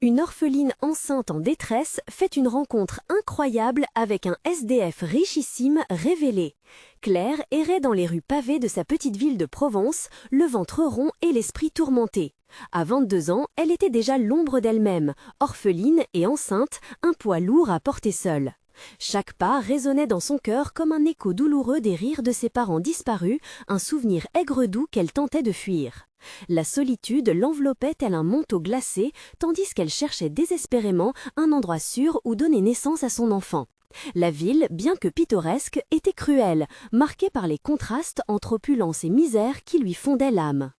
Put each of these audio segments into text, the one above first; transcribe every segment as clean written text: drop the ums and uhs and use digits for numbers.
Une orpheline enceinte en détresse fait une rencontre incroyable avec un SDF richissime révélé. Claire errait dans les rues pavées de sa petite ville de Provence, le ventre rond et l'esprit tourmenté. À 22 ans, elle était déjà l'ombre d'elle-même, orpheline et enceinte, un poids lourd à porter seule. Chaque pas résonnait dans son cœur comme un écho douloureux des rires de ses parents disparus, un souvenir aigre-doux qu'elle tentait de fuir. La solitude l'enveloppait tel un manteau glacé, tandis qu'elle cherchait désespérément un endroit sûr où donner naissance à son enfant. La ville, bien que pittoresque, était cruelle, marquée par les contrastes entre opulence et misère qui lui fondaient l'âme.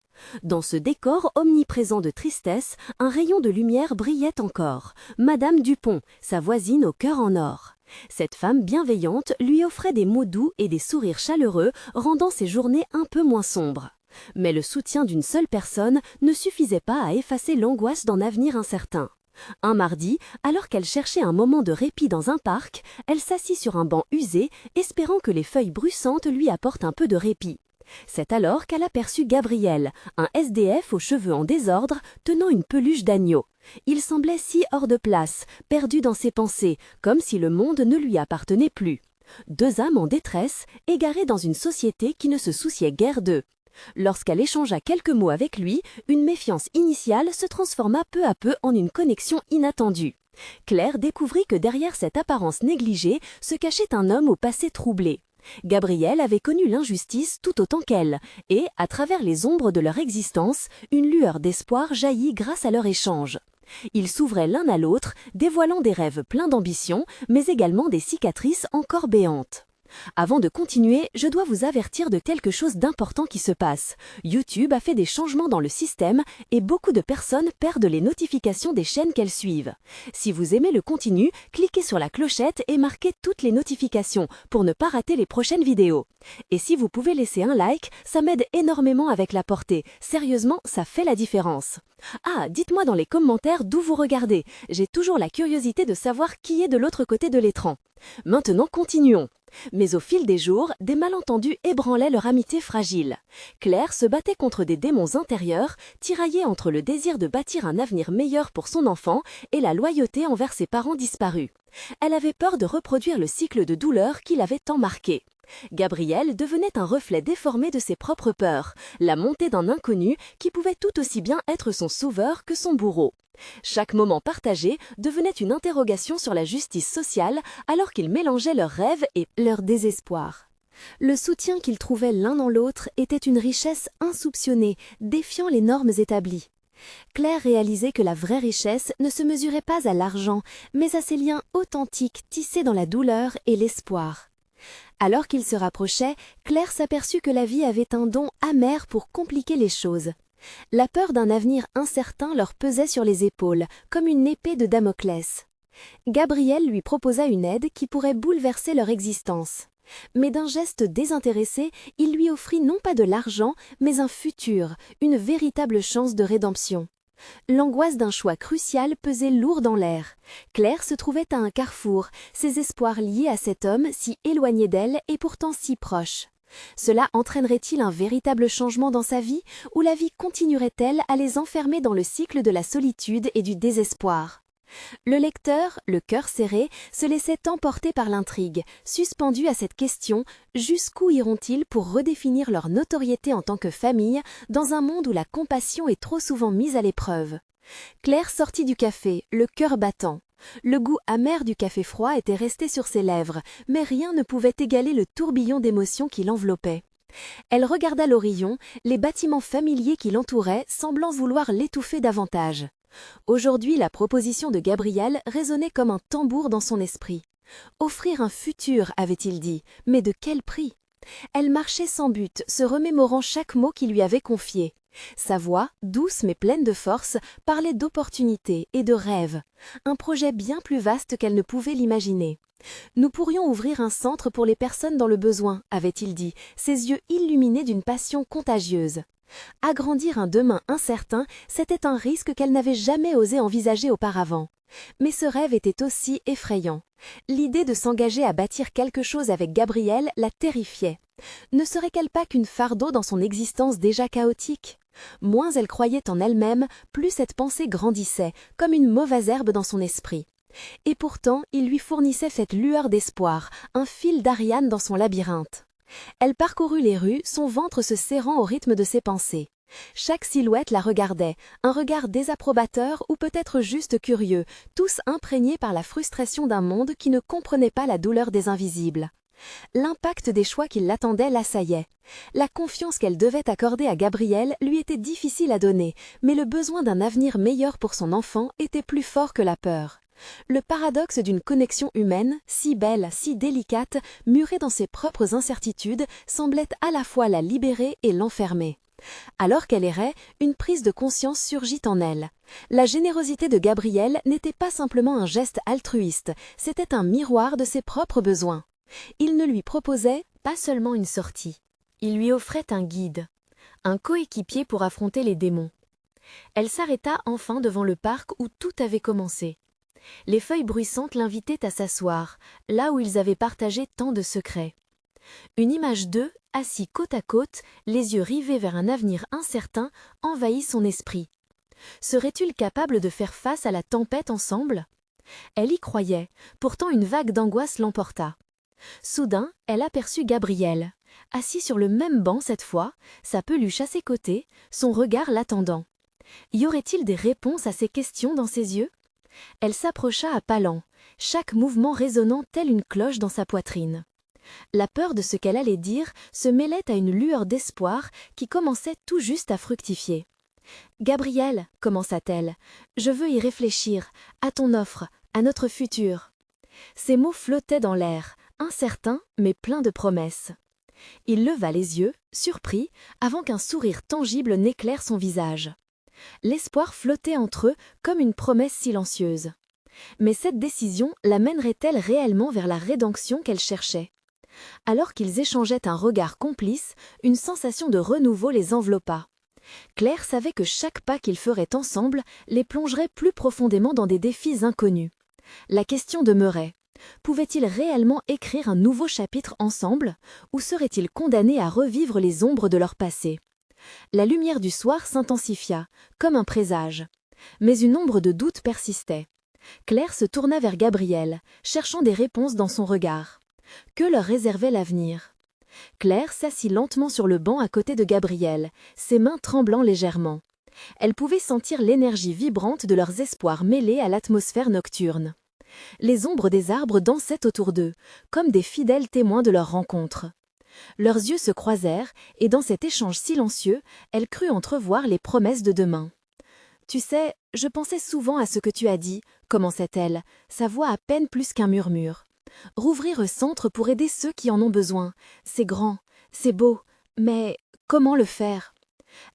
Dans ce décor omniprésent de tristesse, un rayon de lumière brillait encore. Madame Dupont, sa voisine au cœur en or. Cette femme bienveillante lui offrait des mots doux et des sourires chaleureux, rendant ses journées un peu moins sombres. Mais le soutien d'une seule personne ne suffisait pas à effacer l'angoisse d'un avenir incertain. Un mardi, alors qu'elle cherchait un moment de répit dans un parc, elle s'assit sur un banc usé, espérant que les feuilles bruissantes lui apportent un peu de répit. C'est alors qu'elle aperçut Gabriel, un SDF aux cheveux en désordre, tenant une peluche d'agneau. Il semblait si hors de place, perdu dans ses pensées, comme si le monde ne lui appartenait plus. Deux âmes en détresse, égarées dans une société qui ne se souciait guère d'eux. Lorsqu'elle échangea quelques mots avec lui, une méfiance initiale se transforma peu à peu en une connexion inattendue. Claire découvrit que derrière cette apparence négligée se cachait un homme au passé troublé. Gabriel avait connu l'injustice tout autant qu'elle, et, à travers les ombres de leur existence, une lueur d'espoir jaillit grâce à leur échange. Ils s'ouvraient l'un à l'autre, dévoilant des rêves pleins d'ambition, mais également des cicatrices encore béantes. Avant de continuer, je dois vous avertir de quelque chose d'important qui se passe. YouTube a fait des changements dans le système et beaucoup de personnes perdent les notifications des chaînes qu'elles suivent. Si vous aimez le contenu, cliquez sur la clochette et marquez toutes les notifications pour ne pas rater les prochaines vidéos. Et si vous pouvez laisser un like, ça m'aide énormément avec la portée. Sérieusement, ça fait la différence. Ah, dites-moi dans les commentaires d'où vous regardez. J'ai toujours la curiosité de savoir qui est de l'autre côté de l'écran. Maintenant, continuons. Mais au fil des jours, des malentendus ébranlaient leur amitié fragile. Claire se battait contre des démons intérieurs, tiraillée entre le désir de bâtir un avenir meilleur pour son enfant et la loyauté envers ses parents disparus. Elle avait peur de reproduire le cycle de douleur qui l'avait tant marqué. Gabriel devenait un reflet déformé de ses propres peurs, la montée d'un inconnu qui pouvait tout aussi bien être son sauveur que son bourreau. Chaque moment partagé devenait une interrogation sur la justice sociale alors qu'ils mélangeaient leurs rêves et leur désespoir. Le soutien qu'ils trouvaient l'un dans l'autre était une richesse insoupçonnée, défiant les normes établies. Claire réalisait que la vraie richesse ne se mesurait pas à l'argent, mais à ces liens authentiques tissés dans la douleur et l'espoir. Alors qu'ils se rapprochaient, Claire s'aperçut que la vie avait un don amer pour compliquer les choses. La peur d'un avenir incertain leur pesait sur les épaules, comme une épée de Damoclès. Gabriel lui proposa une aide qui pourrait bouleverser leur existence. Mais d'un geste désintéressé, il lui offrit non pas de l'argent, mais un futur, une véritable chance de rédemption. L'angoisse d'un choix crucial pesait lourd dans l'air. Claire se trouvait à un carrefour, ses espoirs liés à cet homme si éloigné d'elle et pourtant si proche. Cela entraînerait-il un véritable changement dans sa vie, ou la vie continuerait-elle à les enfermer dans le cycle de la solitude et du désespoir? Le lecteur, le cœur serré, se laissait emporter par l'intrigue, suspendu à cette question: jusqu'où iront-ils pour redéfinir leur notoriété en tant que famille, dans un monde où la compassion est trop souvent mise à l'épreuve? Claire sortit du café, le cœur battant. Le goût amer du café froid était resté sur ses lèvres, mais rien ne pouvait égaler le tourbillon d'émotions qui l'enveloppait. Elle regarda l'horizon, les bâtiments familiers qui l'entouraient semblant vouloir l'étouffer davantage. Aujourd'hui, la proposition de Gabriel résonnait comme un tambour dans son esprit. Offrir un futur, avait-il dit, mais de quel prix? Elle marchait sans but, se remémorant chaque mot qu'il lui avait confié. Sa voix, douce mais pleine de force, parlait d'opportunités et de rêves, un projet bien plus vaste qu'elle ne pouvait l'imaginer. Nous pourrions ouvrir un centre pour les personnes dans le besoin, avait-il dit, ses yeux illuminés d'une passion contagieuse. Agrandir un demain incertain, c'était un risque qu'elle n'avait jamais osé envisager auparavant. Mais ce rêve était aussi effrayant. L'idée de s'engager à bâtir quelque chose avec Gabriel la terrifiait. Ne serait-elle pas qu'une fardeau dans son existence déjà chaotique? Moins elle croyait en elle-même, plus cette pensée grandissait, comme une mauvaise herbe dans son esprit. Et pourtant, il lui fournissait cette lueur d'espoir, un fil d'Ariane dans son labyrinthe. Elle parcourut les rues, son ventre se serrant au rythme de ses pensées. Chaque silhouette la regardait, un regard désapprobateur ou peut-être juste curieux, tous imprégnés par la frustration d'un monde qui ne comprenait pas la douleur des invisibles. L'impact des choix qui l'attendaient l'assaillait. La confiance qu'elle devait accorder à Gabriel lui était difficile à donner, mais le besoin d'un avenir meilleur pour son enfant était plus fort que la peur. Le paradoxe d'une connexion humaine, si belle, si délicate, murée dans ses propres incertitudes, semblait à la fois la libérer et l'enfermer. Alors qu'elle errait, une prise de conscience surgit en elle. La générosité de Gabriel n'était pas simplement un geste altruiste, c'était un miroir de ses propres besoins. Il ne lui proposait pas seulement une sortie, il lui offrait un guide, un coéquipier pour affronter les démons. Elle s'arrêta enfin devant le parc où tout avait commencé. Les feuilles bruissantes l'invitaient à s'asseoir, là où ils avaient partagé tant de secrets. Une image d'eux, assis côte à côte, les yeux rivés vers un avenir incertain, envahit son esprit. Seraient-ils capables de faire face à la tempête ensemble? Elle y croyait, pourtant une vague d'angoisse l'emporta. Soudain, elle aperçut Gabriel, assis sur le même banc cette fois, sa peluche à ses côtés, son regard l'attendant. Y aurait-il des réponses à ses questions dans ses yeux? Elle s'approcha à pas lents, chaque mouvement résonnant tel une cloche dans sa poitrine. La peur de ce qu'elle allait dire se mêlait à une lueur d'espoir qui commençait tout juste à fructifier. « Gabriel, commença-t-elle, je veux y réfléchir, à ton offre, à notre futur. » Ces mots flottaient dans l'air, incertains mais pleins de promesses. Il leva les yeux, surpris, avant qu'un sourire tangible n'éclaire son visage. L'espoir flottait entre eux comme une promesse silencieuse. Mais cette décision la mènerait-elle réellement vers la rédemption qu'elle cherchait? Alors qu'ils échangeaient un regard complice, une sensation de renouveau les enveloppa. Claire savait que chaque pas qu'ils feraient ensemble les plongerait plus profondément dans des défis inconnus. La question demeurait. Pouvaient-ils réellement écrire un nouveau chapitre ensemble, ou seraient-ils condamnés à revivre les ombres de leur passé? La lumière du soir s'intensifia, comme un présage. Mais une ombre de doute persistait. Claire se tourna vers Gabriel, cherchant des réponses dans son regard. Que leur réservait l'avenir? Claire s'assit lentement sur le banc à côté de Gabriel, ses mains tremblant légèrement. Elle pouvait sentir l'énergie vibrante de leurs espoirs mêlés à l'atmosphère nocturne. Les ombres des arbres dansaient autour d'eux, comme des fidèles témoins de leur rencontre. Leurs yeux se croisèrent, et dans cet échange silencieux, elle crut entrevoir les promesses de demain. « Tu sais, je pensais souvent à ce que tu as dit, » commençait-elle, sa voix à peine plus qu'un murmure. « Rouvrir un centre pour aider ceux qui en ont besoin, c'est grand, c'est beau, mais comment le faire ?»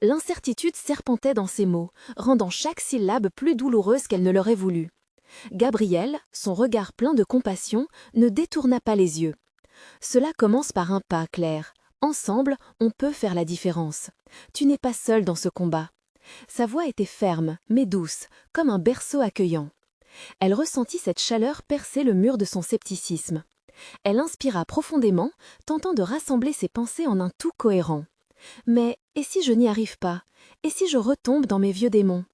L'incertitude serpentait dans ses mots, rendant chaque syllabe plus douloureuse qu'elle ne l'aurait voulu. Gabriel, son regard plein de compassion, ne détourna pas les yeux. « Cela commence par un pas, Claire. Ensemble, on peut faire la différence. Tu n'es pas seule dans ce combat. » Sa voix était ferme, mais douce, comme un berceau accueillant. Elle ressentit cette chaleur percer le mur de son scepticisme. Elle inspira profondément, tentant de rassembler ses pensées en un tout cohérent. Mais et si je n'y arrive pas? Et si je retombe dans mes vieux démons?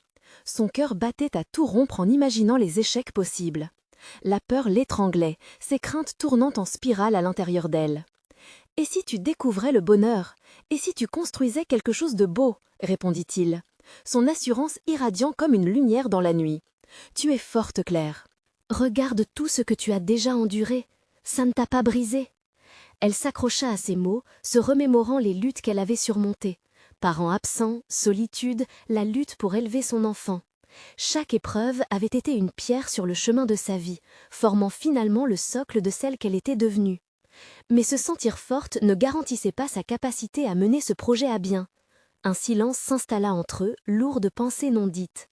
Son cœur battait à tout rompre en imaginant les échecs possibles. La peur l'étranglait, ses craintes tournant en spirale à l'intérieur d'elle. « Et si tu découvrais le bonheur? Et si tu construisais quelque chose de beau ?» répondit-il, son assurance irradiant comme une lumière dans la nuit. « Tu es forte, Claire. Regarde tout ce que tu as déjà enduré. Ça ne t'a pas brisé. » Elle s'accrocha à ces mots, se remémorant les luttes qu'elle avait surmontées. Parents absents, solitude, la lutte pour élever son enfant. Chaque épreuve avait été une pierre sur le chemin de sa vie, formant finalement le socle de celle qu'elle était devenue. Mais se sentir forte ne garantissait pas sa capacité à mener ce projet à bien. Un silence s'installa entre eux, lourd de pensées non dites.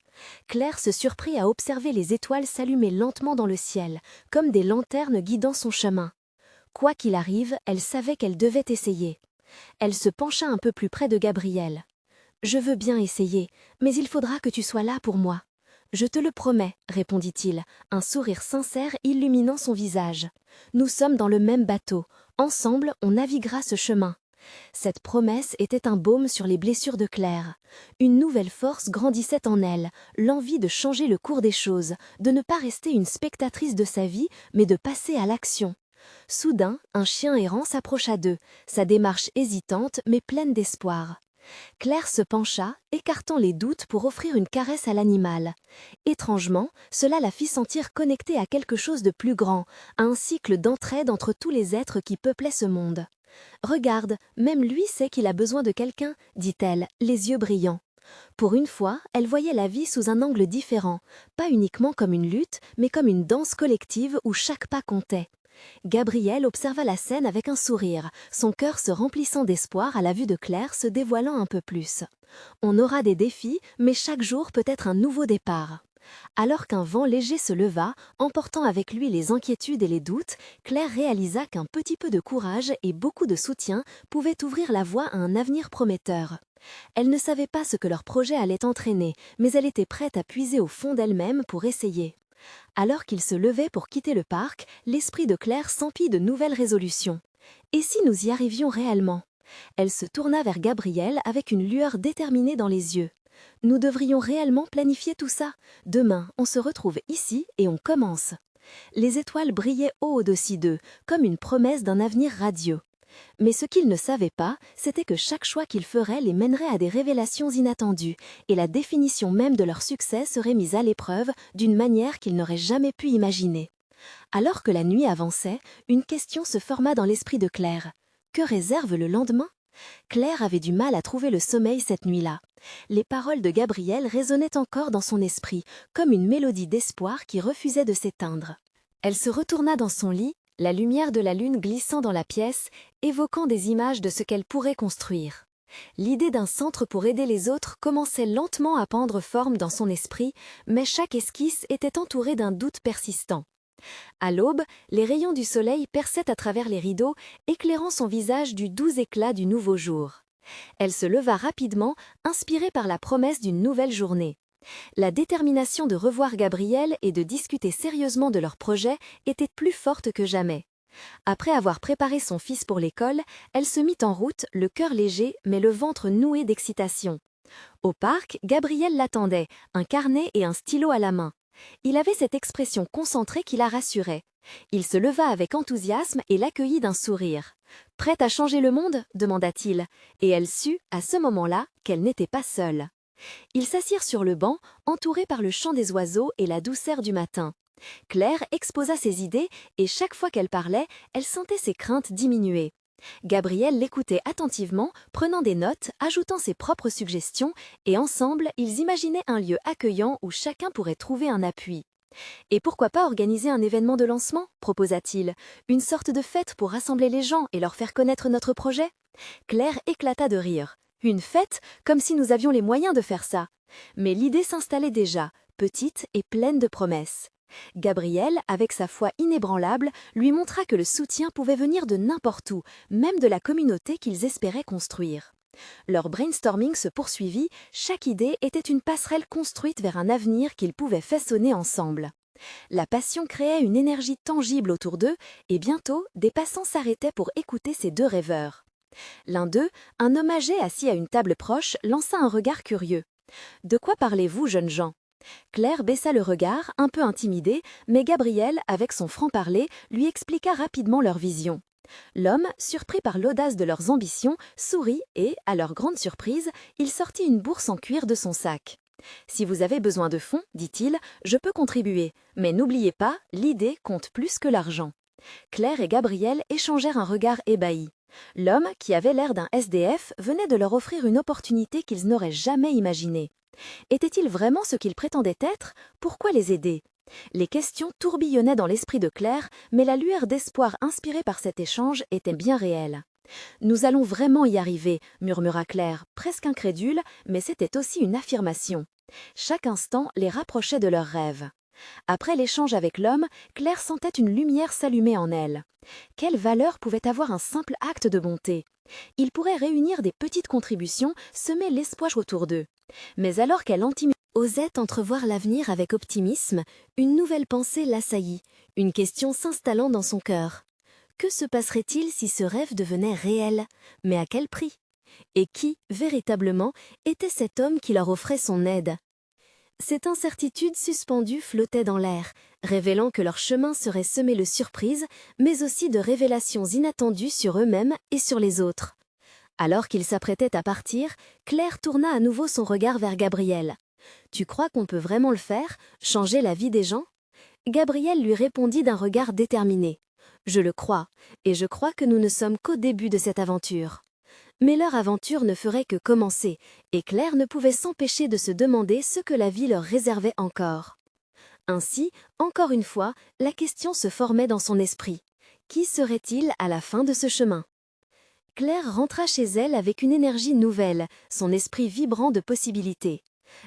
Claire se surprit à observer les étoiles s'allumer lentement dans le ciel, comme des lanternes guidant son chemin. Quoi qu'il arrive, elle savait qu'elle devait essayer. Elle se pencha un peu plus près de Gabriel. « Je veux bien essayer, mais il faudra que tu sois là pour moi. »« Je te le promets, » répondit-il, un sourire sincère illuminant son visage. « Nous sommes dans le même bateau. Ensemble, on naviguera ce chemin. Cette promesse était un baume sur les blessures de Claire. Une nouvelle force grandissait en elle, l'envie de changer le cours des choses, de ne pas rester une spectatrice de sa vie, mais de passer à l'action. Soudain, un chien errant s'approcha d'eux, sa démarche hésitante mais pleine d'espoir. Claire se pencha, écartant les doutes pour offrir une caresse à l'animal. Étrangement, cela la fit sentir connectée à quelque chose de plus grand, à un cycle d'entraide entre tous les êtres qui peuplaient ce monde. « Regarde, même lui sait qu'il a besoin de quelqu'un », dit-elle, les yeux brillants. Pour une fois, elle voyait la vie sous un angle différent, pas uniquement comme une lutte, mais comme une danse collective où chaque pas comptait. Gabriel observa la scène avec un sourire, son cœur se remplissant d'espoir à la vue de Claire se dévoilant un peu plus. On aura des défis, mais chaque jour peut être un nouveau départ. Alors qu'un vent léger se leva, emportant avec lui les inquiétudes et les doutes, Claire réalisa qu'un petit peu de courage et beaucoup de soutien pouvaient ouvrir la voie à un avenir prometteur. Elle ne savait pas ce que leur projet allait entraîner, mais elle était prête à puiser au fond d'elle-même pour essayer. Alors qu'il se levait pour quitter le parc, l'esprit de Claire s'emplit de nouvelles résolutions. Et si nous y arrivions réellement? Elle se tourna vers Gabriel avec une lueur déterminée dans les yeux. Nous devrions réellement planifier tout ça. Demain, on se retrouve ici et on commence. Les étoiles brillaient haut au-dessus d'eux, comme une promesse d'un avenir radieux. Mais ce qu'ils ne savaient pas, c'était que chaque choix qu'ils feraient les mènerait à des révélations inattendues, et la définition même de leur succès serait mise à l'épreuve d'une manière qu'ils n'auraient jamais pu imaginer. Alors que la nuit avançait, une question se forma dans l'esprit de Claire. Que réserve le lendemain? Claire avait du mal à trouver le sommeil cette nuit-là. Les paroles de Gabriel résonnaient encore dans son esprit, comme une mélodie d'espoir qui refusait de s'éteindre. Elle se retourna dans son lit, la lumière de la lune glissant dans la pièce, évoquant des images de ce qu'elle pourrait construire. L'idée d'un centre pour aider les autres commençait lentement à prendre forme dans son esprit, mais chaque esquisse était entourée d'un doute persistant. À l'aube, les rayons du soleil perçaient à travers les rideaux, éclairant son visage du doux éclat du nouveau jour. Elle se leva rapidement, inspirée par la promesse d'une nouvelle journée. La détermination de revoir Gabriel et de discuter sérieusement de leur projet était plus forte que jamais. Après avoir préparé son fils pour l'école, elle se mit en route, le cœur léger mais le ventre noué d'excitation. Au parc, Gabriel l'attendait, un carnet et un stylo à la main. Il avait cette expression concentrée qui la rassurait. Il se leva avec enthousiasme et l'accueillit d'un sourire. « Prête à changer le monde ?» demanda-t-il, et elle sut, à ce moment-là, qu'elle n'était pas seule. Ils s'assirent sur le banc, entourés par le chant des oiseaux et la douceur du matin. Claire exposa ses idées et chaque fois qu'elle parlait, elle sentait ses craintes diminuer. Gabriel l'écoutait attentivement, prenant des notes, ajoutant ses propres suggestions, et ensemble, ils imaginaient un lieu accueillant où chacun pourrait trouver un appui. « Et pourquoi pas organiser un événement de lancement ?» proposa-t-il. « Une sorte de fête pour rassembler les gens et leur faire connaître notre projet ?» Claire éclata de rire. Une fête, comme si nous avions les moyens de faire ça. Mais l'idée s'installait déjà, petite et pleine de promesses. Gabriel, avec sa foi inébranlable, lui montra que le soutien pouvait venir de n'importe où, même de la communauté qu'ils espéraient construire. Leur brainstorming se poursuivit, chaque idée était une passerelle construite vers un avenir qu'ils pouvaient façonner ensemble. La passion créait une énergie tangible autour d'eux, et bientôt, des passants s'arrêtaient pour écouter ces deux rêveurs. L'un d'eux, un homme âgé assis à une table proche, lança un regard curieux. « De quoi parlez-vous, jeunes gens ?» Claire baissa le regard, un peu intimidée, mais Gabriel, avec son franc-parler, lui expliqua rapidement leur vision. L'homme, surpris par l'audace de leurs ambitions, sourit et, à leur grande surprise, il sortit une bourse en cuir de son sac. « Si vous avez besoin de fonds, dit-il, je peux contribuer, mais n'oubliez pas, l'idée compte plus que l'argent. » Claire et Gabriel échangèrent un regard ébahi. L'homme, qui avait l'air d'un SDF, venait de leur offrir une opportunité qu'ils n'auraient jamais imaginée. Était-il vraiment ce qu'ils prétendaient être? Pourquoi les aider? Les questions tourbillonnaient dans l'esprit de Claire, mais la lueur d'espoir inspirée par cet échange était bien réelle. « Nous allons vraiment y arriver », murmura Claire, presque incrédule, mais c'était aussi une affirmation. Chaque instant les rapprochait de leurs rêves. Après l'échange avec l'homme, Claire sentait une lumière s'allumer en elle. Quelle valeur pouvait avoir un simple acte de bonté? Il pourrait réunir des petites contributions, semer l'espoir autour d'eux. Mais alors qu'elle osait entrevoir l'avenir avec optimisme, une nouvelle pensée l'assaillit, une question s'installant dans son cœur. Que se passerait-il si ce rêve devenait réel? Mais à quel prix? Et qui, véritablement, était cet homme qui leur offrait son aide? Cette incertitude suspendue flottait dans l'air, révélant que leur chemin serait semé de surprises, mais aussi de révélations inattendues sur eux-mêmes et sur les autres. Alors qu'ils s'apprêtaient à partir, Claire tourna à nouveau son regard vers Gabriel. « Tu crois qu'on peut vraiment le faire, changer la vie des gens ?» Gabriel lui répondit d'un regard déterminé. « Je le crois, et je crois que nous ne sommes qu'au début de cette aventure. » Mais leur aventure ne ferait que commencer, et Claire ne pouvait s'empêcher de se demander ce que la vie leur réservait encore. Ainsi, encore une fois, la question se formait dans son esprit. Qui serait-il à la fin de ce chemin? Claire rentra chez elle avec une énergie nouvelle, son esprit vibrant de possibilités.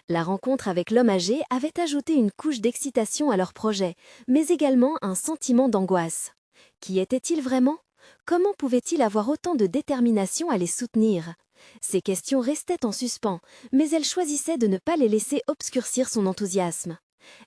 La rencontre avec l'homme âgé avait ajouté une couche d'excitation à leur projet, mais également un sentiment d'angoisse. Qui était-il vraiment? Comment pouvait-il avoir autant de détermination à les soutenir? Ces questions restaient en suspens, mais elle choisissait de ne pas les laisser obscurcir son enthousiasme.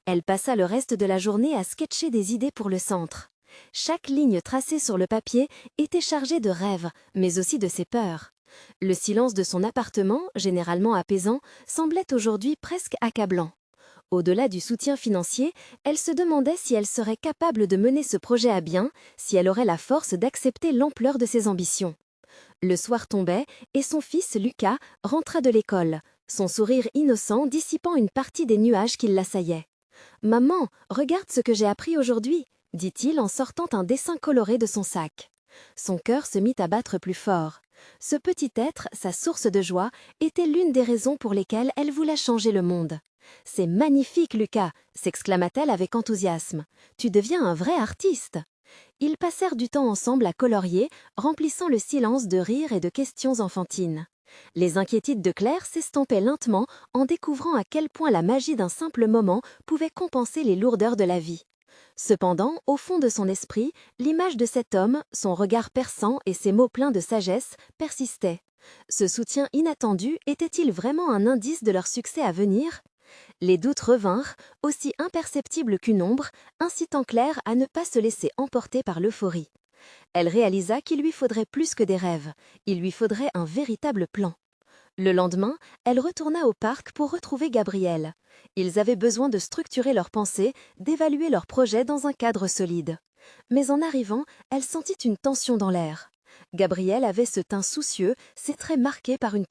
Elle passa le reste de la journée à sketcher des idées pour le centre. Chaque ligne tracée sur le papier était chargée de rêves, mais aussi de ses peurs. Le silence de son appartement, généralement apaisant, semblait aujourd'hui presque accablant. Au-delà du soutien financier, elle se demandait si elle serait capable de mener ce projet à bien, si elle aurait la force d'accepter l'ampleur de ses ambitions. Le soir tombait et son fils Lucas rentra de l'école, son sourire innocent dissipant une partie des nuages qui l'assaillaient. « Maman, regarde ce que j'ai appris aujourd'hui !» dit-il en sortant un dessin coloré de son sac. Son cœur se mit à battre plus fort. Ce petit être, sa source de joie, était l'une des raisons pour lesquelles elle voulait changer le monde. « C'est magnifique, Lucas !» s'exclama-t-elle avec enthousiasme. « Tu deviens un vrai artiste !» Ils passèrent du temps ensemble à colorier, remplissant le silence de rires et de questions enfantines. Les inquiétudes de Claire s'estampaient lentement en découvrant à quel point la magie d'un simple moment pouvait compenser les lourdeurs de la vie. Cependant, au fond de son esprit, l'image de cet homme, son regard perçant et ses mots pleins de sagesse persistaient. Ce soutien inattendu était-il vraiment un indice de leur succès à venir? Les doutes revinrent, aussi imperceptibles qu'une ombre, incitant Claire à ne pas se laisser emporter par l'euphorie. Elle réalisa qu'il lui faudrait plus que des rêves, il lui faudrait un véritable plan. Le lendemain, elle retourna au parc pour retrouver Gabriel. Ils avaient besoin de structurer leurs pensées, d'évaluer leurs projets dans un cadre solide. Mais en arrivant, elle sentit une tension dans l'air. Gabriel avait ce teint soucieux, ses traits marqués par une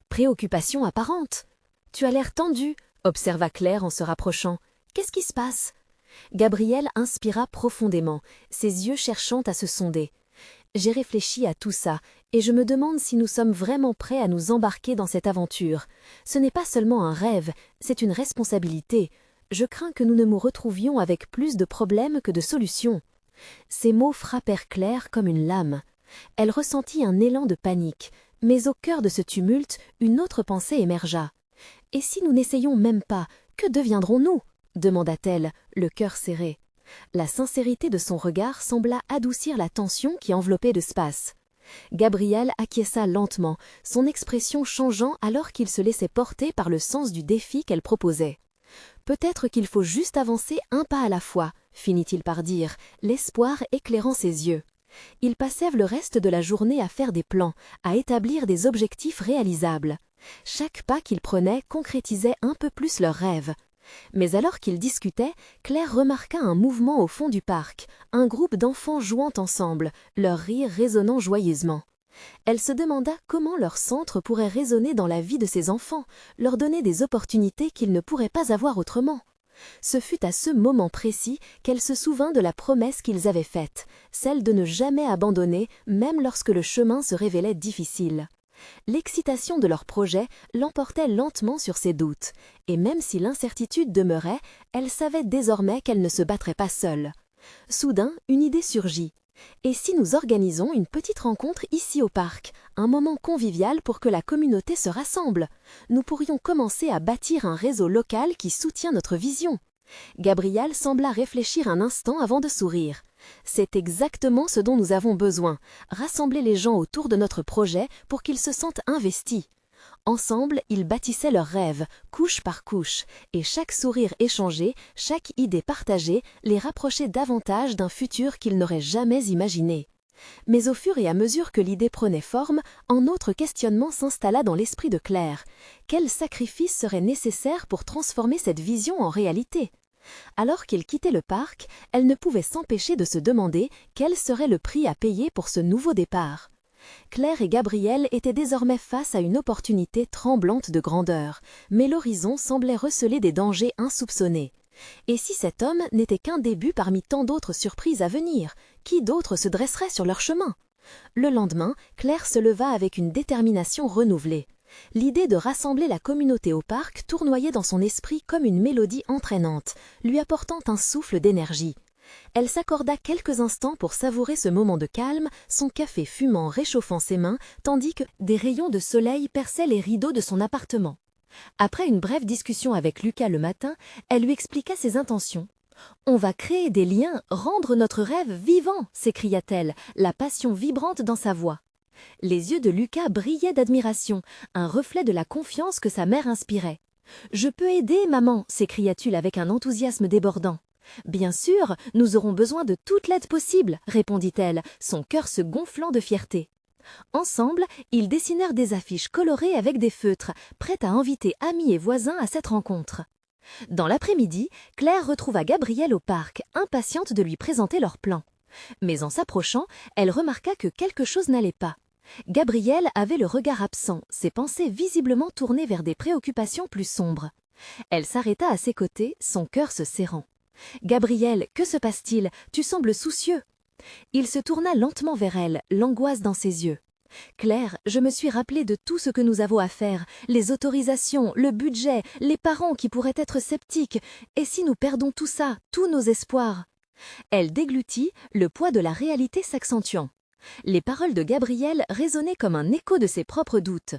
préoccupation apparente. « Tu as l'air tendu », observa Claire en se rapprochant. « Qu'est-ce qui se passe ?» Gabriel inspira profondément, ses yeux cherchant à se sonder. « J'ai réfléchi à tout ça, et je me demande si nous sommes vraiment prêts à nous embarquer dans cette aventure. Ce n'est pas seulement un rêve, c'est une responsabilité. Je crains que nous ne nous retrouvions avec plus de problèmes que de solutions. » Ces mots frappèrent Claire comme une lame. Elle ressentit un élan de panique, mais au cœur de ce tumulte, une autre pensée émergea. « Et si nous n'essayions même pas, que deviendrons-nous » demanda-t-elle, le cœur serré. La sincérité de son regard sembla adoucir la tension qui enveloppait l'espace. Gabriel acquiesça lentement, son expression changeant alors qu'il se laissait porter par le sens du défi qu'elle proposait. « Peut-être qu'il faut juste avancer un pas à la fois », finit-il par dire, l'espoir éclairant ses yeux. Ils passèrent le reste de la journée à faire des plans, à établir des objectifs réalisables. Chaque pas qu'ils prenaient concrétisait un peu plus leurs rêves. Mais alors qu'ils discutaient, Claire remarqua un mouvement au fond du parc, un groupe d'enfants jouant ensemble, leurs rires résonnant joyeusement. Elle se demanda comment leur centre pourrait résonner dans la vie de ces enfants, leur donner des opportunités qu'ils ne pourraient pas avoir autrement. Ce fut à ce moment précis qu'elle se souvint de la promesse qu'ils avaient faite, celle de ne jamais abandonner, même lorsque le chemin se révélait difficile. L'excitation de leur projet l'emportait lentement sur ses doutes, et même si l'incertitude demeurait, elle savait désormais qu'elle ne se battrait pas seule. Soudain, une idée surgit. Et si nous organisons une petite rencontre ici au parc, un moment convivial pour que la communauté se rassemble? Nous pourrions commencer à bâtir un réseau local qui soutient notre vision. Gabriel sembla réfléchir un instant avant de sourire. C'est exactement ce dont nous avons besoin, rassembler les gens autour de notre projet pour qu'ils se sentent investis. Ensemble, ils bâtissaient leurs rêves, couche par couche, et chaque sourire échangé, chaque idée partagée les rapprochait davantage d'un futur qu'ils n'auraient jamais imaginé. Mais au fur et à mesure que l'idée prenait forme, un autre questionnement s'installa dans l'esprit de Claire. Quel sacrifice serait nécessaire pour transformer cette vision en réalité? Alors qu'ils quittaient le parc, elle ne pouvait s'empêcher de se demander quel serait le prix à payer pour ce nouveau départ. Claire et Gabriel étaient désormais face à une opportunité tremblante de grandeur, mais l'horizon semblait receler des dangers insoupçonnés. Et si cet homme n'était qu'un début parmi tant d'autres surprises à venir, qui d'autre se dresserait sur leur chemin? Le lendemain, Claire se leva avec une détermination renouvelée. L'idée de rassembler la communauté au parc tournoyait dans son esprit comme une mélodie entraînante, lui apportant un souffle d'énergie. Elle s'accorda quelques instants pour savourer ce moment de calme, son café fumant réchauffant ses mains, tandis que des rayons de soleil perçaient les rideaux de son appartement. Après une brève discussion avec Lucas le matin, elle lui expliqua ses intentions. « On va créer des liens, rendre notre rêve vivant !» s'écria-t-elle, la passion vibrante dans sa voix. Les yeux de Lucas brillaient d'admiration, un reflet de la confiance que sa mère inspirait. « Je peux aider, maman !» s'écria-t-il avec un enthousiasme débordant. « Bien sûr, nous aurons besoin de toute l'aide possible !» répondit-elle, son cœur se gonflant de fierté. Ensemble, ils dessinèrent des affiches colorées avec des feutres, prêtes à inviter amis et voisins à cette rencontre. Dans l'après-midi, Claire retrouva Gabriel au parc, impatiente de lui présenter leur plan. Mais en s'approchant, elle remarqua que quelque chose n'allait pas. Gabriel avait le regard absent, ses pensées visiblement tournées vers des préoccupations plus sombres. Elle s'arrêta à ses côtés, son cœur se serrant. « Gabriel, que se passe-t-il? Tu sembles soucieux. » Il se tourna lentement vers elle, l'angoisse dans ses yeux. « Claire, je me suis rappelé de tout ce que nous avons à faire, les autorisations, le budget, les parents qui pourraient être sceptiques. Et si nous perdons tout ça, tous nos espoirs ?» Elle déglutit, le poids de la réalité s'accentuant. Les paroles de Gabriel résonnaient comme un écho de ses propres doutes.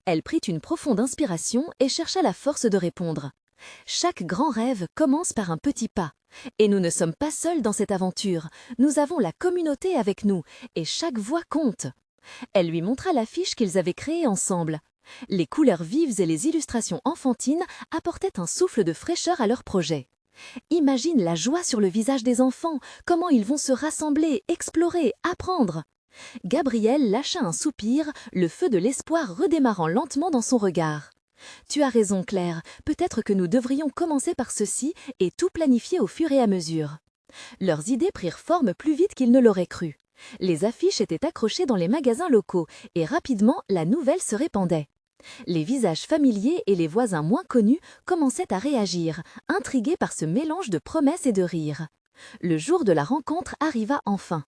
Elle prit une profonde inspiration et chercha la force de répondre. « Chaque grand rêve commence par un petit pas. Et nous ne sommes pas seuls dans cette aventure. Nous avons la communauté avec nous, et chaque voix compte. » Elle lui montra l'affiche qu'ils avaient créée ensemble. Les couleurs vives et les illustrations enfantines apportaient un souffle de fraîcheur à leur projet. Imagine la joie sur le visage des enfants, comment ils vont se rassembler, explorer, apprendre. Gabriel lâcha un soupir, le feu de l'espoir redémarrant lentement dans son regard. « Tu as raison, Claire, peut-être que nous devrions commencer par ceci et tout planifier au fur et à mesure. » Leurs idées prirent forme plus vite qu'ils ne l'auraient cru. Les affiches étaient accrochées dans les magasins locaux et rapidement la nouvelle se répandait. Les visages familiers et les voisins moins connus commençaient à réagir, intrigués par ce mélange de promesses et de rires. Le jour de la rencontre arriva enfin.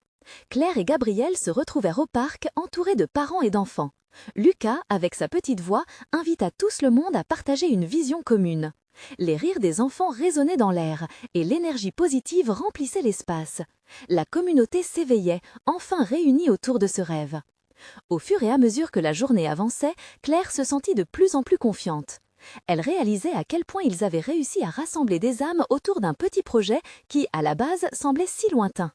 Claire et Gabriel se retrouvèrent au parc entourés de parents et d'enfants. Lucas, avec sa petite voix, invita tous le monde à partager une vision commune. Les rires des enfants résonnaient dans l'air et l'énergie positive remplissait l'espace. La communauté s'éveillait, enfin réunie autour de ce rêve. Au fur et à mesure que la journée avançait, Claire se sentit de plus en plus confiante. Elle réalisait à quel point ils avaient réussi à rassembler des âmes autour d'un petit projet qui, à la base, semblait si lointain.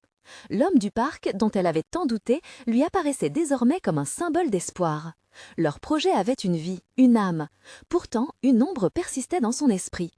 L'homme du parc, dont elle avait tant douté, lui apparaissait désormais comme un symbole d'espoir. Leur projet avait une vie, une âme. Pourtant, une ombre persistait dans son esprit.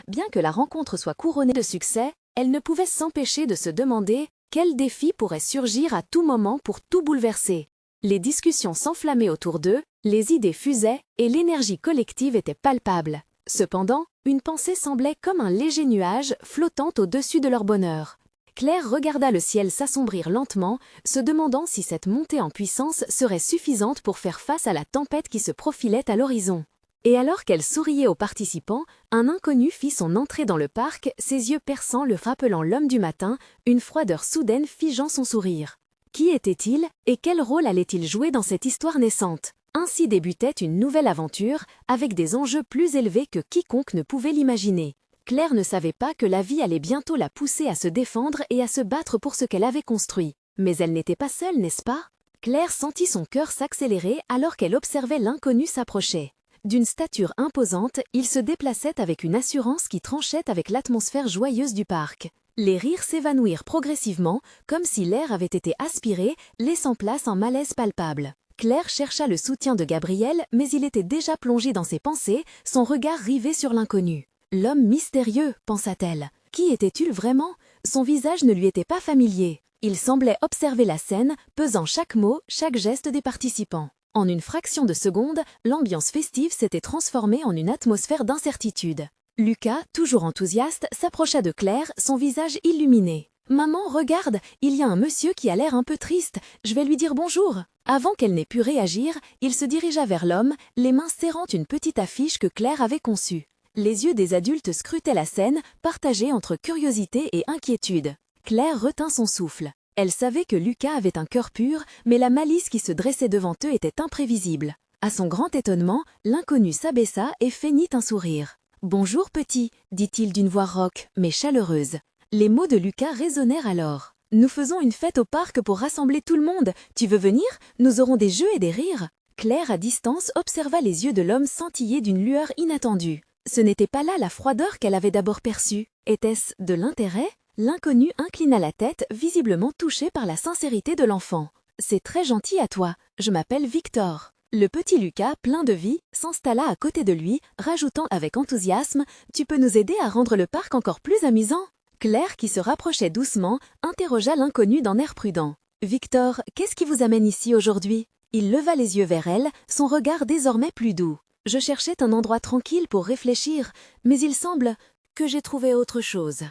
Bien que la rencontre soit couronnée de succès, elle ne pouvait s'empêcher de se demander quel défi pourrait surgir à tout moment pour tout bouleverser. Les discussions s'enflammaient autour d'eux, les idées fusaient et l'énergie collective était palpable. Cependant, une pensée semblait comme un léger nuage flottant au-dessus de leur bonheur. Claire regarda le ciel s'assombrir lentement, se demandant si cette montée en puissance serait suffisante pour faire face à la tempête qui se profilait à l'horizon. Et alors qu'elle souriait aux participants, un inconnu fit son entrée dans le parc, ses yeux perçants le rappelant l'homme du matin, une froideur soudaine figeant son sourire. Qui était-il et quel rôle allait-il jouer dans cette histoire naissante? Ainsi débutait une nouvelle aventure, avec des enjeux plus élevés que quiconque ne pouvait l'imaginer. Claire ne savait pas que la vie allait bientôt la pousser à se défendre et à se battre pour ce qu'elle avait construit. Mais elle n'était pas seule, n'est-ce pas? Claire sentit son cœur s'accélérer alors qu'elle observait l'inconnu s'approcher. D'une stature imposante, il se déplaçait avec une assurance qui tranchait avec l'atmosphère joyeuse du parc. Les rires s'évanouirent progressivement, comme si l'air avait été aspiré, laissant place à un malaise palpable. Claire chercha le soutien de Gabriel, mais il était déjà plongé dans ses pensées, son regard rivé sur l'inconnu. L'homme mystérieux, pensa-t-elle. Qui était-il vraiment? Son visage ne lui était pas familier. Il semblait observer la scène, pesant chaque mot, chaque geste des participants. En une fraction de seconde, l'ambiance festive s'était transformée en une atmosphère d'incertitude. Lucas, toujours enthousiaste, s'approcha de Claire, son visage illuminé. « Maman, regarde, il y a un monsieur qui a l'air un peu triste, je vais lui dire bonjour !» Avant qu'elle n'ait pu réagir, il se dirigea vers l'homme, les mains serrant une petite affiche que Claire avait conçue. Les yeux des adultes scrutaient la scène, partagés entre curiosité et inquiétude. Claire retint son souffle. Elle savait que Lucas avait un cœur pur, mais la malice qui se dressait devant eux était imprévisible. À son grand étonnement, l'inconnu s'abaissa et feignit un sourire. « Bonjour petit », dit-il d'une voix rauque, mais chaleureuse. Les mots de Lucas résonnèrent alors. « Nous faisons une fête au parc pour rassembler tout le monde. Tu veux venir? Nous aurons des jeux et des rires. » Claire, à distance, observa les yeux de l'homme scintiller d'une lueur inattendue. Ce n'était pas là la froideur qu'elle avait d'abord perçue. Était-ce de l'intérêt? L'inconnu inclina la tête, visiblement touché par la sincérité de l'enfant. « C'est très gentil à toi. Je m'appelle Victor. » Le petit Lucas, plein de vie, s'installa à côté de lui, rajoutant avec enthousiasme « Tu peux nous aider à rendre le parc encore plus amusant ?» Claire, qui se rapprochait doucement, interrogea l'inconnu d'un air prudent. « Victor, qu'est-ce qui vous amène ici aujourd'hui ?» Il leva les yeux vers elle, son regard désormais plus doux. « Je cherchais un endroit tranquille pour réfléchir, mais il semble que j'ai trouvé autre chose. »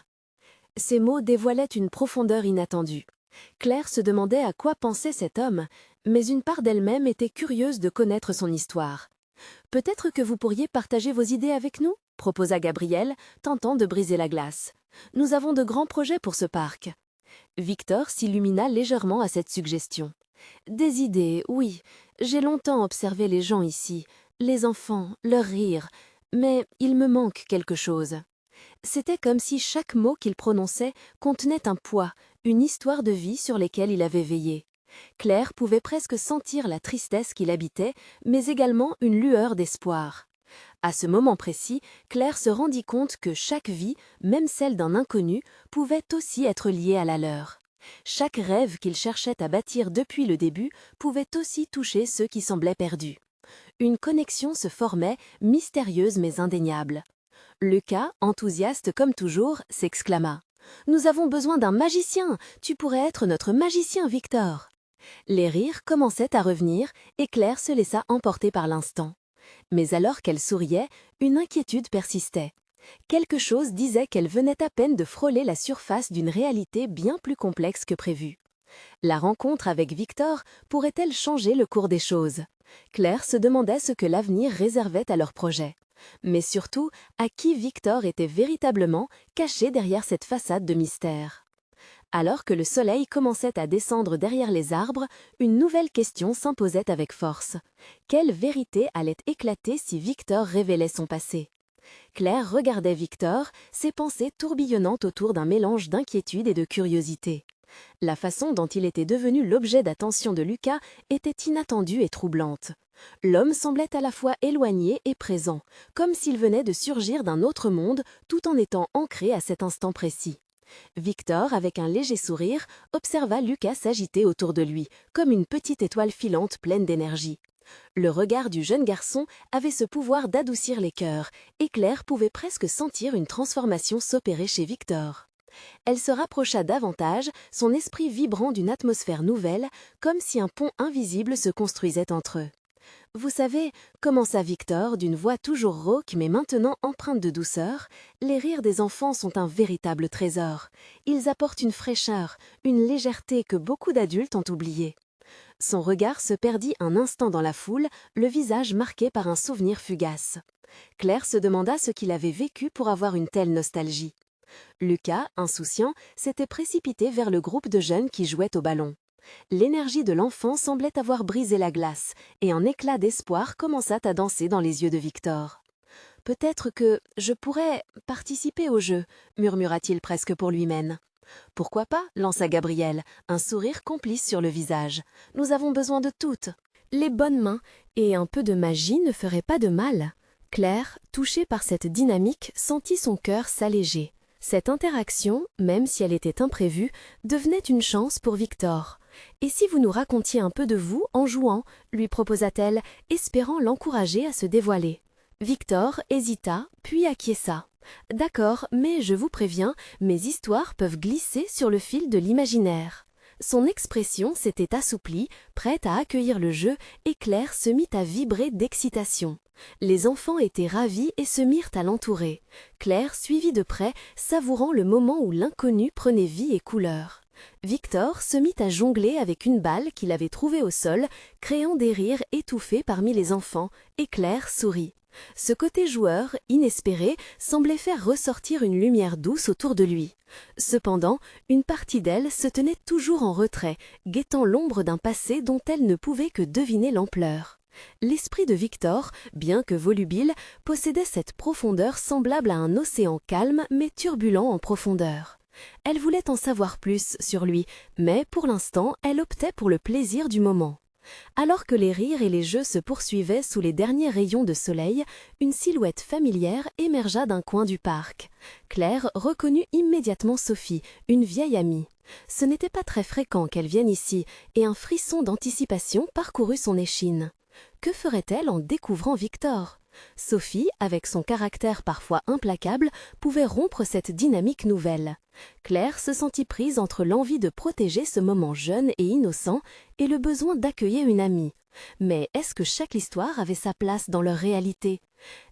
Ces mots dévoilaient une profondeur inattendue. Claire se demandait à quoi pensait cet homme, mais une part d'elle-même était curieuse de connaître son histoire. « Peut-être que vous pourriez partager vos idées avec nous ?» proposa Gabrielle, tentant de briser la glace. « Nous avons de grands projets pour ce parc. » Victor s'illumina légèrement à cette suggestion. « Des idées, oui. J'ai longtemps observé les gens ici, les enfants, leurs rires, mais il me manque quelque chose. » C'était comme si chaque mot qu'il prononçait contenait un poids, une histoire de vie sur lesquelles il avait veillé. Claire pouvait presque sentir la tristesse qui l'habitait, mais également une lueur d'espoir. À ce moment précis, Claire se rendit compte que chaque vie, même celle d'un inconnu, pouvait aussi être liée à la leur. Chaque rêve qu'il cherchait à bâtir depuis le début pouvait aussi toucher ceux qui semblaient perdus. Une connexion se formait, mystérieuse mais indéniable. Lucas, enthousiaste comme toujours, s'exclama « Nous avons besoin d'un magicien! Tu pourrais être notre magicien, Victor !» Les rires commençaient à revenir et Claire se laissa emporter par l'instant. Mais alors qu'elle souriait, une inquiétude persistait. Quelque chose disait qu'elle venait à peine de frôler la surface d'une réalité bien plus complexe que prévu. La rencontre avec Victor pourrait-elle changer le cours des choses? Claire se demandait ce que l'avenir réservait à leur projet. Mais surtout, à qui Victor était véritablement caché derrière cette façade de mystère. Alors que le soleil commençait à descendre derrière les arbres, une nouvelle question s'imposait avec force. Quelle vérité allait éclater si Victor révélait son passé? Claire regardait Victor, ses pensées tourbillonnant autour d'un mélange d'inquiétude et de curiosité. La façon dont il était devenu l'objet d'attention de Lucas était inattendue et troublante. L'homme semblait à la fois éloigné et présent, comme s'il venait de surgir d'un autre monde tout en étant ancré à cet instant précis. Victor, avec un léger sourire, observa Lucas s'agiter autour de lui, comme une petite étoile filante pleine d'énergie. Le regard du jeune garçon avait ce pouvoir d'adoucir les cœurs, et Claire pouvait presque sentir une transformation s'opérer chez Victor. Elle se rapprocha davantage, son esprit vibrant d'une atmosphère nouvelle, comme si un pont invisible se construisait entre eux. « Vous savez, commença Victor d'une voix toujours rauque mais maintenant empreinte de douceur, les rires des enfants sont un véritable trésor. Ils apportent une fraîcheur, une légèreté que beaucoup d'adultes ont oubliée. » Son regard se perdit un instant dans la foule, le visage marqué par un souvenir fugace. Claire se demanda ce qu'il avait vécu pour avoir une telle nostalgie. Lucas, insouciant, s'était précipité vers le groupe de jeunes qui jouaient au ballon. L'énergie de l'enfant semblait avoir brisé la glace, et un éclat d'espoir commença à danser dans les yeux de Victor. « Peut-être que je pourrais participer au jeu, murmura-t-il presque pour lui-même. « Pourquoi pas ?» lança Gabrielle, un sourire complice sur le visage. « Nous avons besoin de toutes. Les bonnes mains et un peu de magie ne feraient pas de mal. » Claire, touchée par cette dynamique, sentit son cœur s'alléger. Cette interaction, même si elle était imprévue, devenait une chance pour Victor. « Et si vous nous racontiez un peu de vous en jouant ?» lui proposa-t-elle, espérant l'encourager à se dévoiler. Victor hésita, puis acquiesça. « D'accord, mais je vous préviens, mes histoires peuvent glisser sur le fil de l'imaginaire. » Son expression s'était assouplie, prête à accueillir le jeu, et Claire se mit à vibrer d'excitation. Les enfants étaient ravis et se mirent à l'entourer. Claire suivit de près, savourant le moment où l'inconnu prenait vie et couleur. Victor se mit à jongler avec une balle qu'il avait trouvée au sol, créant des rires étouffés parmi les enfants, et Claire sourit. Ce côté joueur, inespéré, semblait faire ressortir une lumière douce autour de lui. Cependant, une partie d'elle se tenait toujours en retrait, guettant l'ombre d'un passé dont elle ne pouvait que deviner l'ampleur. L'esprit de Victor, bien que volubile, possédait cette profondeur semblable à un océan calme mais turbulent en profondeur. Elle voulait en savoir plus sur lui, mais pour l'instant, elle optait pour le plaisir du moment. Alors que les rires et les jeux se poursuivaient sous les derniers rayons de soleil, une silhouette familière émergea d'un coin du parc. Claire reconnut immédiatement Sophie, une vieille amie. Ce n'était pas très fréquent qu'elle vienne ici, et un frisson d'anticipation parcourut son échine. Que ferait-elle en découvrant Victor ? Sophie, avec son caractère parfois implacable, pouvait rompre cette dynamique nouvelle. Claire se sentit prise entre l'envie de protéger ce moment jeune et innocent et le besoin d'accueillir une amie. Mais est-ce que chaque histoire avait sa place dans leur réalité ?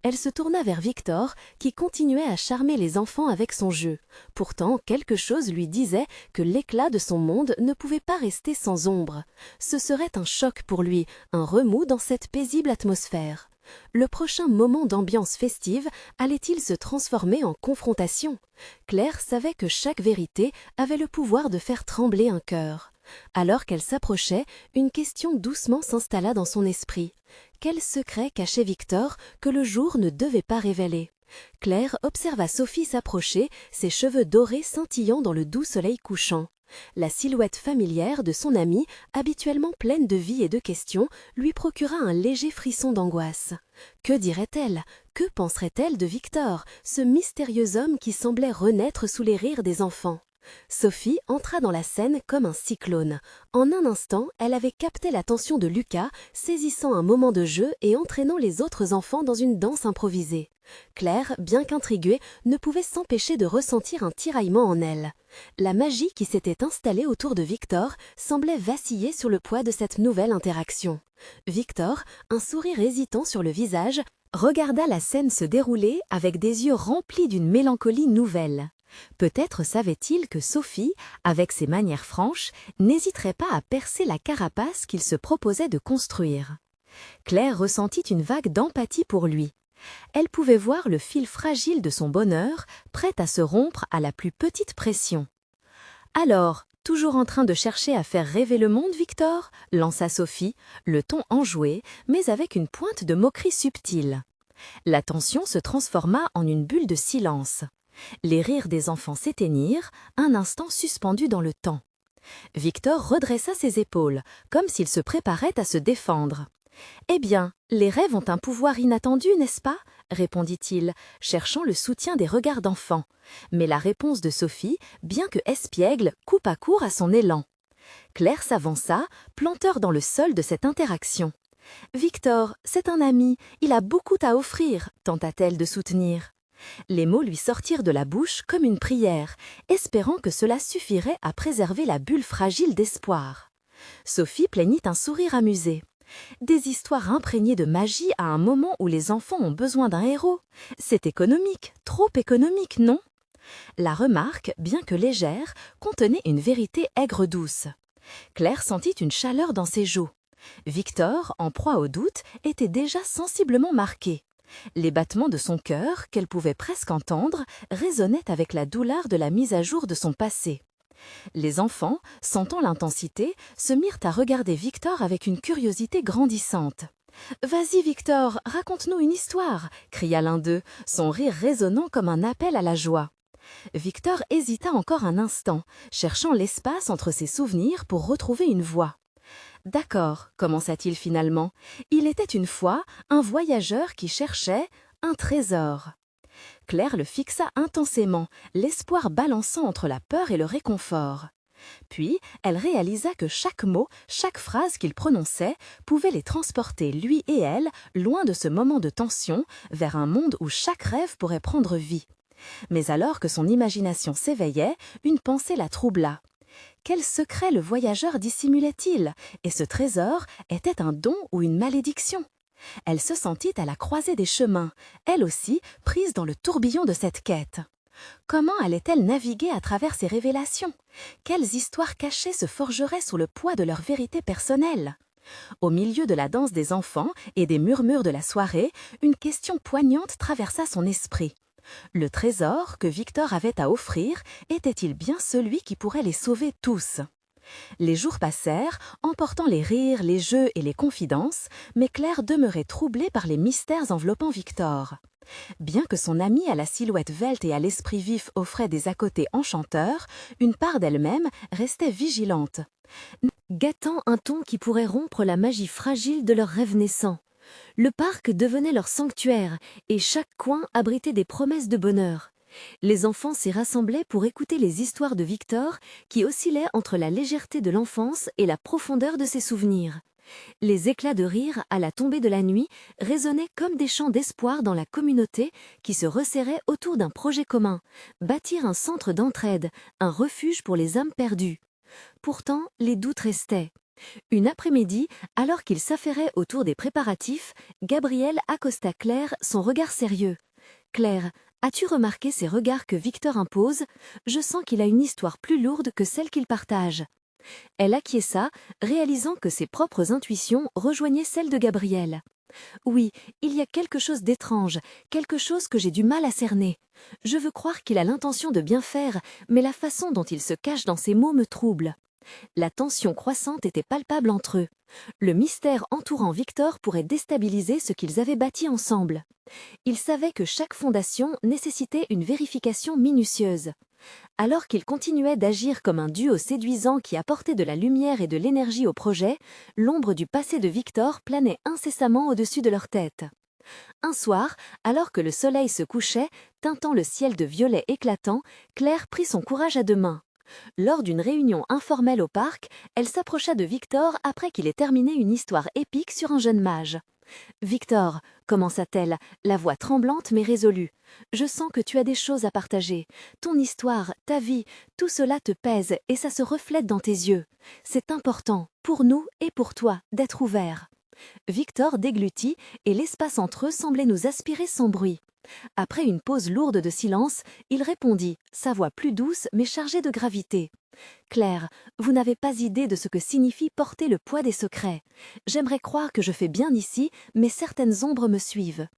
Elle se tourna vers Victor, qui continuait à charmer les enfants avec son jeu. Pourtant, quelque chose lui disait que l'éclat de son monde ne pouvait pas rester sans ombre. Ce serait un choc pour lui, un remous dans cette paisible atmosphère. Le prochain moment d'ambiance festive allait-il se transformer en confrontation ? Claire savait que chaque vérité avait le pouvoir de faire trembler un cœur. Alors qu'elle s'approchait, une question doucement s'installa dans son esprit. Quel secret cachait Victor que le jour ne devait pas révéler ? Claire observa Sophie s'approcher, ses cheveux dorés scintillant dans le doux soleil couchant. La silhouette familière de son amie, habituellement pleine de vie et de questions, lui procura un léger frisson d'angoisse. Que dirait-elle ? Que penserait-elle de Victor, ce mystérieux homme qui semblait renaître sous les rires des enfants ? Sophie entra dans la scène comme un cyclone. En un instant, elle avait capté l'attention de Lucas, saisissant un moment de jeu et entraînant les autres enfants dans une danse improvisée. Claire, bien qu'intriguée, ne pouvait s'empêcher de ressentir un tiraillement en elle. La magie qui s'était installée autour de Victor semblait vaciller sur le poids de cette nouvelle interaction. Victor, un sourire hésitant sur le visage, regarda la scène se dérouler avec des yeux remplis d'une mélancolie nouvelle. Peut-être savait-il que Sophie, avec ses manières franches, n'hésiterait pas à percer la carapace qu'il se proposait de construire. Claire ressentit une vague d'empathie pour lui. Elle pouvait voir le fil fragile de son bonheur, prêt à se rompre à la plus petite pression. « Alors, toujours en train de chercher à faire rêver le monde, Victor ?» lança Sophie, le ton enjoué, mais avec une pointe de moquerie subtile. La tension se transforma en une bulle de silence. Les rires des enfants s'éteignirent, un instant suspendus dans le temps. Victor redressa ses épaules, comme s'il se préparait à se défendre. « Eh bien, les rêves ont un pouvoir inattendu, n'est-ce pas ?» répondit-il, cherchant le soutien des regards d'enfants. Mais la réponse de Sophie, bien que espiègle, coupa court à son élan. Claire s'avança, planteur dans le sol de cette interaction. « Victor, c'est un ami, il a beaucoup à offrir », tenta-t-elle de soutenir. Les mots lui sortirent de la bouche comme une prière, espérant que cela suffirait à préserver la bulle fragile d'espoir. Sophie plaignit un sourire amusé. Des histoires imprégnées de magie à un moment où les enfants ont besoin d'un héros. C'est économique, trop économique, non ? La remarque, bien que légère, contenait une vérité aigre-douce. Claire sentit une chaleur dans ses joues. Victor, en proie au doute, était déjà sensiblement marqué. Les battements de son cœur, qu'elle pouvait presque entendre, résonnaient avec la douleur de la mise à jour de son passé. Les enfants, sentant l'intensité, se mirent à regarder Victor avec une curiosité grandissante. « Vas-y, Victor, raconte-nous une histoire !» cria l'un d'eux, son rire résonnant comme un appel à la joie. Victor hésita encore un instant, cherchant l'espace entre ses souvenirs pour retrouver une voix. « D'accord, commença-t-il finalement. Il était une fois un voyageur qui cherchait un trésor. » Claire le fixa intensément, l'espoir balançant entre la peur et le réconfort. Puis, elle réalisa que chaque mot, chaque phrase qu'il prononçait pouvait les transporter, lui et elle, loin de ce moment de tension, vers un monde où chaque rêve pourrait prendre vie. Mais alors que son imagination s'éveillait, une pensée la troubla. Quel secret le voyageur dissimulait-il? Et ce trésor était un don ou une malédiction? Elle se sentit à la croisée des chemins, elle aussi prise dans le tourbillon de cette quête. Comment allait-elle naviguer à travers ces révélations? Quelles histoires cachées se forgeraient sous le poids de leur vérité personnelle? Au milieu de la danse des enfants et des murmures de la soirée, une question poignante traversa son esprit. Le trésor que Victor avait à offrir était-il bien celui qui pourrait les sauver tous? Les jours passèrent, emportant les rires, les jeux et les confidences, mais Claire demeurait troublée par les mystères enveloppant Victor. Bien que son amie à la silhouette velte et à l'esprit vif offrait des à-côtés enchanteurs, une part d'elle-même restait vigilante, gâtant un ton qui pourrait rompre la magie fragile de leurs rêves naissants. Le parc devenait leur sanctuaire, et chaque coin abritait des promesses de bonheur. Les enfants s'y rassemblaient pour écouter les histoires de Victor, qui oscillaient entre la légèreté de l'enfance et la profondeur de ses souvenirs. Les éclats de rire à la tombée de la nuit résonnaient comme des chants d'espoir dans la communauté qui se resserrait autour d'un projet commun, bâtir un centre d'entraide, un refuge pour les âmes perdues. Pourtant, les doutes restaient. Une après-midi, alors qu'ils s'affairaient autour des préparatifs, Gabriel accosta Claire, son regard sérieux. « Claire, as-tu remarqué ces regards que Victor impose? Je sens qu'il a une histoire plus lourde que celle qu'il partage. » Elle acquiesça, réalisant que ses propres intuitions rejoignaient celles de Gabriel. « Oui, il y a quelque chose d'étrange, quelque chose que j'ai du mal à cerner. Je veux croire qu'il a l'intention de bien faire, mais la façon dont il se cache dans ses mots me trouble. » La tension croissante était palpable entre eux. Le mystère entourant Victor pourrait déstabiliser ce qu'ils avaient bâti ensemble. Ils savaient que chaque fondation nécessitait une vérification minutieuse. Alors qu'ils continuaient d'agir comme un duo séduisant qui apportait de la lumière et de l'énergie au projet, l'ombre du passé de Victor planait incessamment au-dessus de leur tête. Un soir, alors que le soleil se couchait, teintant le ciel de violet éclatant, Claire prit son courage à deux mains. Lors d'une réunion informelle au parc, elle s'approcha de Victor après qu'il ait terminé une histoire épique sur un jeune mage. « Victor, » commença-t-elle, la voix tremblante mais résolue, « je sens que tu as des choses à partager. Ton histoire, ta vie, tout cela te pèse et ça se reflète dans tes yeux. C'est important, pour nous et pour toi, d'être ouvert. » Victor déglutit et l'espace entre eux semblait nous aspirer sans bruit. Après une pause lourde de silence, il répondit, sa voix plus douce mais chargée de gravité. « Claire, vous n'avez pas idée de ce que signifie porter le poids des secrets. J'aimerais croire que je fais bien ici, mais certaines ombres me suivent. »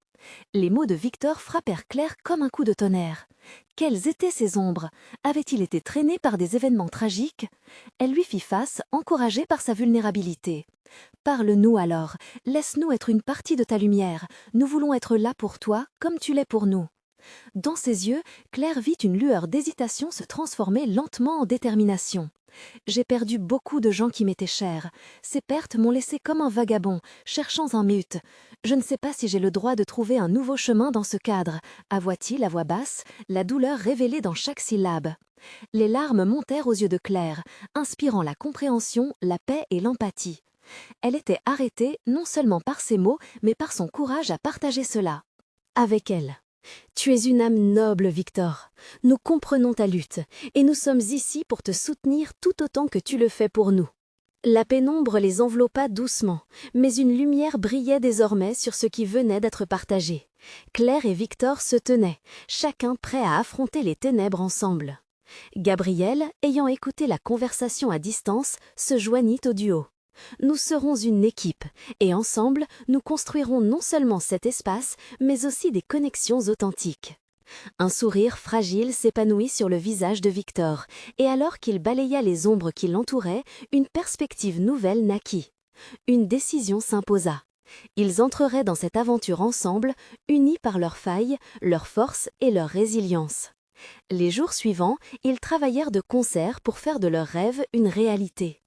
Les mots de Victor frappèrent Claire comme un coup de tonnerre. Quelles étaient ces ombres? Avait-il été traîné par des événements tragiques? Elle lui fit face, encouragée par sa vulnérabilité. « Parle-nous alors, laisse-nous être une partie de ta lumière, nous voulons être là pour toi comme tu l'es pour nous. » Dans ses yeux, Claire vit une lueur d'hésitation se transformer lentement en détermination. « J'ai perdu beaucoup de gens qui m'étaient chers. Ces pertes m'ont laissé comme un vagabond, cherchant un but. Je ne sais pas si j'ai le droit de trouver un nouveau chemin dans ce cadre, » avoua-t-il à voix basse, la douleur révélée dans chaque syllabe. Les larmes montèrent aux yeux de Claire, inspirant la compréhension, la paix et l'empathie. Elle était arrêtée non seulement par ses mots, mais par son courage à partager cela. Avec elle. « Tu es une âme noble, Victor. Nous comprenons ta lutte, et nous sommes ici pour te soutenir tout autant que tu le fais pour nous. » La pénombre les enveloppa doucement, mais une lumière brillait désormais sur ce qui venait d'être partagé. Claire et Victor se tenaient, chacun prêt à affronter les ténèbres ensemble. Gabriel, ayant écouté la conversation à distance, se joignit au duo. « Nous serons une équipe, et ensemble, nous construirons non seulement cet espace, mais aussi des connexions authentiques. » Un sourire fragile s'épanouit sur le visage de Victor, et alors qu'il balaya les ombres qui l'entouraient, une perspective nouvelle naquit. Une décision s'imposa. Ils entreraient dans cette aventure ensemble, unis par leurs failles, leurs forces et leur résilience. Les jours suivants, ils travaillèrent de concert pour faire de leurs rêves une réalité.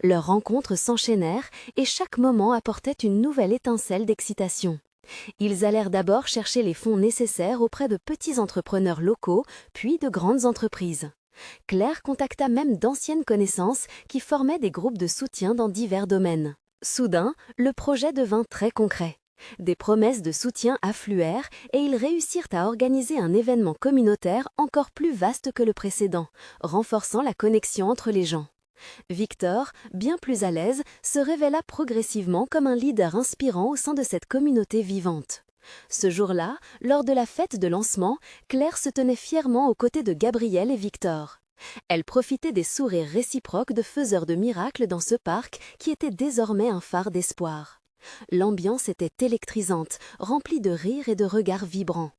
Leurs rencontres s'enchaînèrent et chaque moment apportait une nouvelle étincelle d'excitation. Ils allèrent d'abord chercher les fonds nécessaires auprès de petits entrepreneurs locaux, puis de grandes entreprises. Claire contacta même d'anciennes connaissances qui formaient des groupes de soutien dans divers domaines. Soudain, le projet devint très concret. Des promesses de soutien affluèrent et ils réussirent à organiser un événement communautaire encore plus vaste que le précédent, renforçant la connexion entre les gens. Victor, bien plus à l'aise, se révéla progressivement comme un leader inspirant au sein de cette communauté vivante. Ce jour-là, lors de la fête de lancement, Claire se tenait fièrement aux côtés de Gabriel et Victor. Elle profitait des sourires réciproques de faiseurs de miracles dans ce parc qui était désormais un phare d'espoir. L'ambiance était électrisante, remplie de rires et de regards vibrants.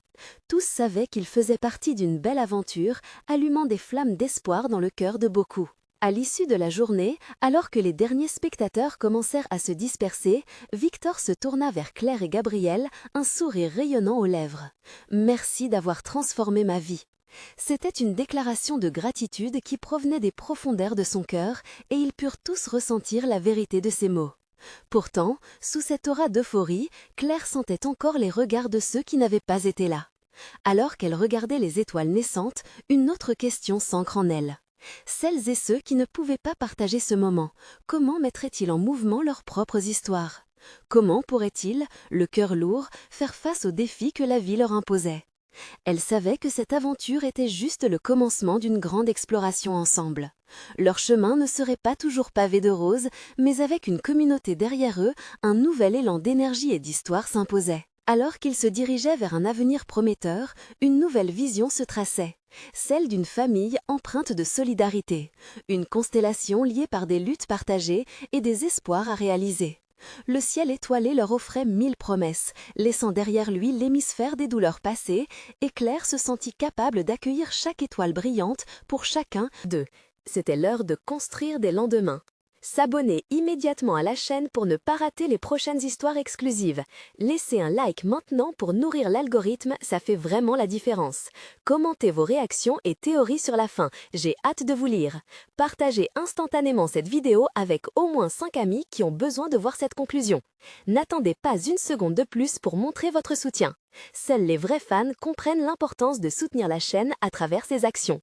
Tous savaient qu'ils faisaient partie d'une belle aventure, allumant des flammes d'espoir dans le cœur de beaucoup. À l'issue de la journée, alors que les derniers spectateurs commencèrent à se disperser, Victor se tourna vers Claire et Gabriel, un sourire rayonnant aux lèvres. « Merci d'avoir transformé ma vie ». C'était une déclaration de gratitude qui provenait des profondeurs de son cœur et ils purent tous ressentir la vérité de ces mots. Pourtant, sous cette aura d'euphorie, Claire sentait encore les regards de ceux qui n'avaient pas été là. Alors qu'elle regardait les étoiles naissantes, une autre question s'ancre en elle. Celles et ceux qui ne pouvaient pas partager ce moment, comment mettraient-ils en mouvement leurs propres histoires? Comment pourraient-ils, le cœur lourd, faire face aux défis que la vie leur imposait? Elle savait que cette aventure était juste le commencement d'une grande exploration ensemble. Leur chemin ne serait pas toujours pavé de roses, mais avec une communauté derrière eux, un nouvel élan d'énergie et d'histoire s'imposait. Alors qu'ils se dirigeaient vers un avenir prometteur, une nouvelle vision se traçait, celle d'une famille empreinte de solidarité, une constellation liée par des luttes partagées et des espoirs à réaliser. Le ciel étoilé leur offrait 1000 promesses, laissant derrière lui l'hémisphère des douleurs passées, et Claire se sentit capable d'accueillir chaque étoile brillante pour chacun d'eux. C'était l'heure de construire des lendemains. S'abonner immédiatement à la chaîne pour ne pas rater les prochaines histoires exclusives. Laissez un like maintenant pour nourrir l'algorithme, ça fait vraiment la différence. Commentez vos réactions et théories sur la fin, j'ai hâte de vous lire. Partagez instantanément cette vidéo avec au moins 5 amis qui ont besoin de voir cette conclusion. N'attendez pas une seconde de plus pour montrer votre soutien. Seuls les vrais fans comprennent l'importance de soutenir la chaîne à travers ses actions.